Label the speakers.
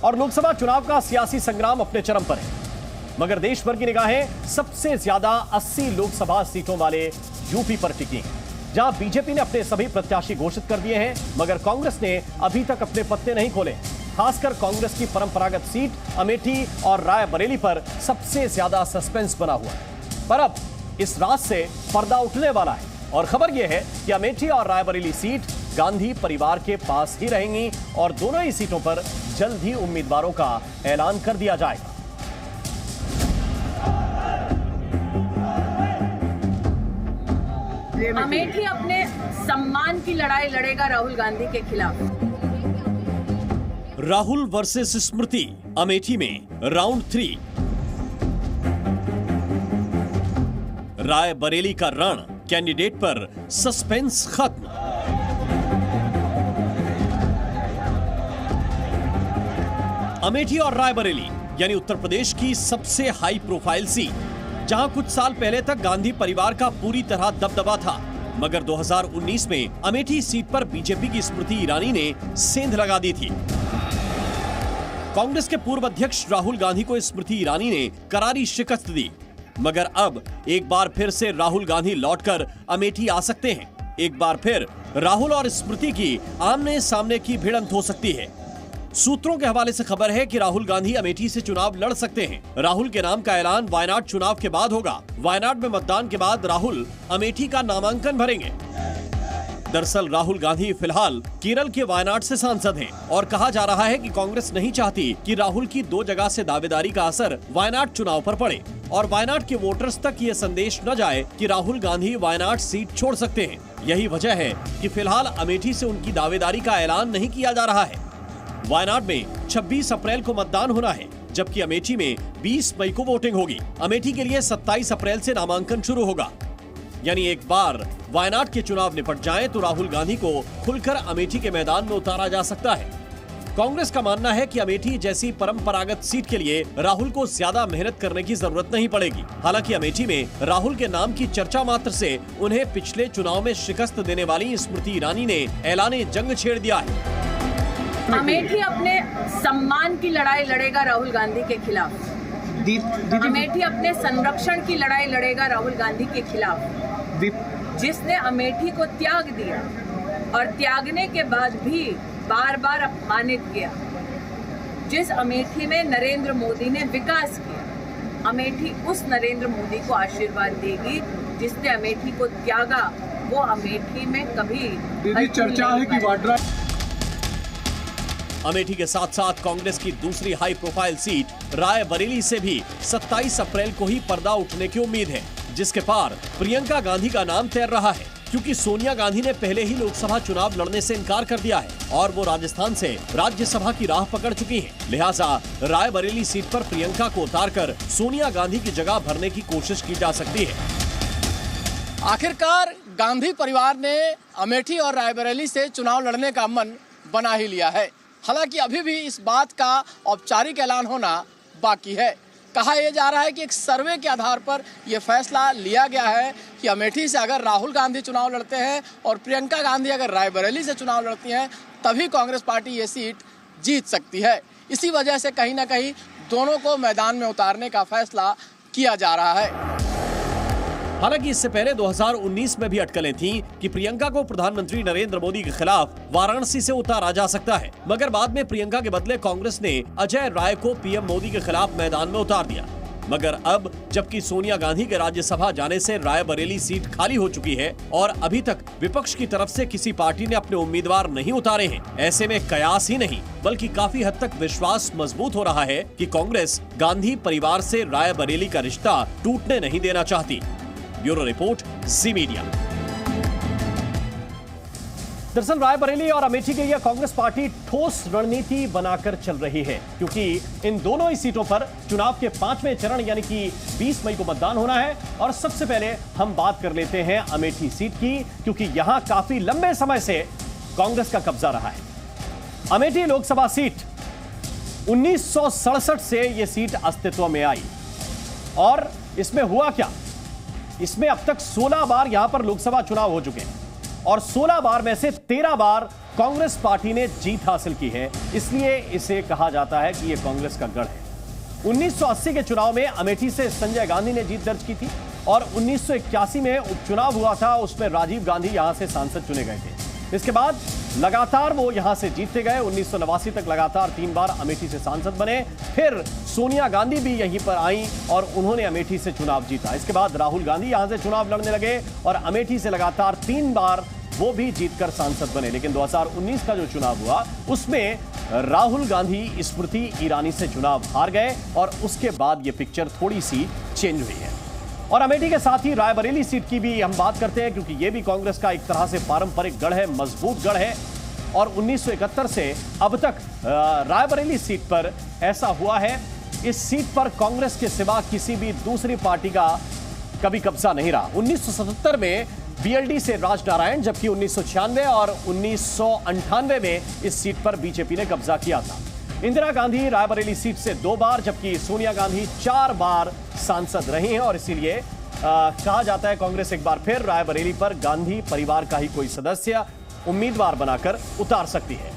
Speaker 1: और लोकसभा चुनाव का सियासी संग्राम अपने चरम पर है, मगर देश भर की निगाहें सबसे ज्यादा 80 लोकसभा सीटों वाले यूपी पर टिकी हैं, जहां बीजेपी ने अपने सभी प्रत्याशी घोषित कर दिए हैं, मगर कांग्रेस ने अभी तक अपने पत्ते नहीं खोले। खासकर कांग्रेस की परंपरागत सीट अमेठी और रायबरेली पर सबसे ज्यादा सस्पेंस बना हुआ है। पर अब इस राज से पर्दा उठने वाला है और खबर यह है कि अमेठी और रायबरेली सीट गांधी परिवार के पास ही रहेंगी और दोनों ही सीटों पर जल्द ही उम्मीदवारों का ऐलान कर दिया जाएगा।
Speaker 2: अमेठी अपने सम्मान की लड़ाई लड़ेगा राहुल गांधी के खिलाफ।
Speaker 1: राहुल वर्सेस स्मृति, अमेठी में राउंड 3। रायबरेली का रण, कैंडिडेट पर सस्पेंस खत्म। अमेठी और रायबरेली यानी उत्तर प्रदेश की सबसे हाई प्रोफाइल सीट, जहां कुछ साल पहले तक गांधी परिवार का पूरी तरह दबदबा था, मगर 2019 में अमेठी सीट पर बीजेपी की स्मृति ईरानी ने सेंध लगा दी थी। कांग्रेस के पूर्व अध्यक्ष राहुल गांधी को स्मृति ईरानी ने करारी शिकस्त दी, मगर अब एक बार फिर से राहुल गांधी लौटकर अमेठी आ सकते हैं। एक बार फिर राहुल और स्मृति की आमने सामने की भिड़ंत हो सकती है। सूत्रों के हवाले से खबर है कि राहुल गांधी अमेठी से चुनाव लड़ सकते हैं। राहुल के नाम का ऐलान वायनाड चुनाव के बाद होगा। वायनाड में मतदान के बाद राहुल अमेठी का नामांकन भरेंगे। दरअसल राहुल गांधी फिलहाल केरल के वायनाड से सांसद हैं और कहा जा रहा है कि कांग्रेस नहीं चाहती कि राहुल की 2 जगह से दावेदारी का असर वायनाड चुनाव पर पड़े और वायनाड के वोटर्स तक ये संदेश न जाए कि राहुल गांधी वायनाड सीट छोड़ सकते हैं। यही वजह है कि फिलहाल अमेठी से उनकी दावेदारी का ऐलान नहीं किया जा रहा है। वायनाड में 26 अप्रैल को मतदान होना है, जबकि अमेठी में 20 मई को वोटिंग होगी। अमेठी के लिए 27 अप्रैल से नामांकन शुरू होगा। यानी एक बार वायनाड के चुनाव निपट जाएं तो राहुल गांधी को खुलकर अमेठी के मैदान में उतारा जा सकता है। कांग्रेस का मानना है कि अमेठी जैसी परंपरागत सीट के लिए राहुल को ज्यादा मेहनत करने की जरूरत नहीं पड़ेगी। हालांकि अमेठी में राहुल के नाम की चर्चा मात्र से उन्हें पिछले चुनाव में शिकस्त देने वाली स्मृति ईरानी ने ऐलाने जंग छेड़ दिया है।
Speaker 2: अमेठी अपने सम्मान की लड़ाई लड़ेगा राहुल गांधी के खिलाफ। अमेठी अपने संरक्षण की लड़ाई लड़ेगा राहुल गांधी के खिलाफ। जिसने अमेठी को त्याग दिया और त्यागने के बाद भी बार बार अपमानित किया, जिस अमेठी में नरेंद्र मोदी ने विकास किया, अमेठी उस नरेंद्र मोदी को आशीर्वाद देगी जिसने अमेठी को त्यागा। वो अमेठी में कभी
Speaker 3: चर्चा है कि वाड्रा
Speaker 1: अमेठी के साथ साथ कांग्रेस की दूसरी हाई प्रोफाइल सीट रायबरेली से भी 27 अप्रैल को ही पर्दा उठने की उम्मीद है, जिसके पार प्रियंका गांधी का नाम तैर रहा है, क्योंकि सोनिया गांधी ने पहले ही लोकसभा चुनाव लड़ने से इनकार कर दिया है और वो राजस्थान से राज्यसभा की राह पकड़ चुकी हैं। लिहाजा रायबरेली सीट पर प्रियंका को उतारकर सोनिया गांधी की जगह भरने की कोशिश की जा सकती है।
Speaker 4: आखिरकार गांधी परिवार ने अमेठी और रायबरेली से चुनाव लड़ने का मन बना ही लिया है। हालांकि अभी भी इस बात का औपचारिक ऐलान होना बाकी है। कहा यह जा रहा है कि एक सर्वे के आधार पर यह फैसला लिया गया है कि अमेठी से अगर राहुल गांधी चुनाव लड़ते हैं और प्रियंका गांधी अगर रायबरेली से चुनाव लड़ती हैं, तभी कांग्रेस पार्टी ये सीट जीत सकती है। इसी वजह से कहीं ना कहीं दोनों को मैदान में उतारने का फैसला किया जा रहा है।
Speaker 1: हालांकि इससे पहले 2019 में भी अटकलें थीं कि प्रियंका को प्रधानमंत्री नरेंद्र मोदी के खिलाफ वाराणसी से उतारा जा सकता है, मगर बाद में प्रियंका के बदले कांग्रेस ने अजय राय को पीएम मोदी के खिलाफ मैदान में उतार दिया। मगर अब जबकि सोनिया गांधी के राज्यसभा जाने से रायबरेली सीट खाली हो चुकी है और अभी तक विपक्ष की तरफ से किसी पार्टी ने अपने उम्मीदवार नहीं उतारे हैं, ऐसे में कयास ही नहीं बल्कि काफी हद तक विश्वास मजबूत हो रहा है कि कांग्रेस गांधी परिवार से रायबरेली का रिश्ता टूटने नहीं देना चाहती। ब्यूरो रिपोर्ट, जी मीडिया। दरअसल रायबरेली और अमेठी के लिए कांग्रेस पार्टी ठोस रणनीति बनाकर चल रही है, क्योंकि इन दोनों ही सीटों पर चुनाव के 5वें चरण यानी कि 20 मई को मतदान होना है। और सबसे पहले हम बात कर लेते हैं अमेठी सीट की, क्योंकि यहां काफी लंबे समय से कांग्रेस का कब्जा रहा है। अमेठी लोकसभा सीट 1967 से यह सीट अस्तित्व में आई और इसमें हुआ क्या, इसमें अब तक 16 बार यहां पर लोकसभा चुनाव हो चुके हैं। और 16 बार में से 13 बार कांग्रेस पार्टी ने जीत हासिल की है, इसलिए इसे कहा जाता है कि यह कांग्रेस का गढ़ है। 1980 के चुनाव में अमेठी से संजय गांधी ने जीत दर्ज की थी और 1981 में उपचुनाव हुआ था, उसमें राजीव गांधी यहां से सांसद चुने गए थे। इसके बाद लगातार वो यहां से जीतते गए। 1989 तक लगातार 3 बार अमेठी से सांसद बने। फिर सोनिया गांधी भी यहीं पर आई और उन्होंने अमेठी से चुनाव जीता। इसके बाद राहुल गांधी यहां से चुनाव लड़ने लगे और अमेठी से लगातार 3 बार वो भी जीतकर सांसद बने। लेकिन 2019 का जो चुनाव हुआ उसमें राहुल गांधी स्मृति ईरानी से चुनाव हार गए और उसके बाद ये पिक्चर थोड़ी सी चेंज हुई है। और अमेठी के साथ ही रायबरेली सीट की भी हम बात करते हैं, क्योंकि ये भी कांग्रेस का एक तरह से पारंपरिक गढ़ है, मजबूत गढ़ है। और 1971 से अब तक रायबरेली सीट पर ऐसा हुआ है, इस सीट पर कांग्रेस के सिवा किसी भी दूसरी पार्टी का कभी कब्जा नहीं रहा। 1977 में बीएलडी से राजनारायण, जबकि 1996 और 1998 में इस सीट पर बीजेपी ने कब्जा किया था। इंदिरा गांधी रायबरेली सीट से 2 बार, जबकि सोनिया गांधी 4 बार सांसद रही हैं और इसीलिए कहा जाता है कांग्रेस एक बार फिर रायबरेली पर गांधी परिवार का ही कोई सदस्य उम्मीदवार बनाकर उतार सकती है।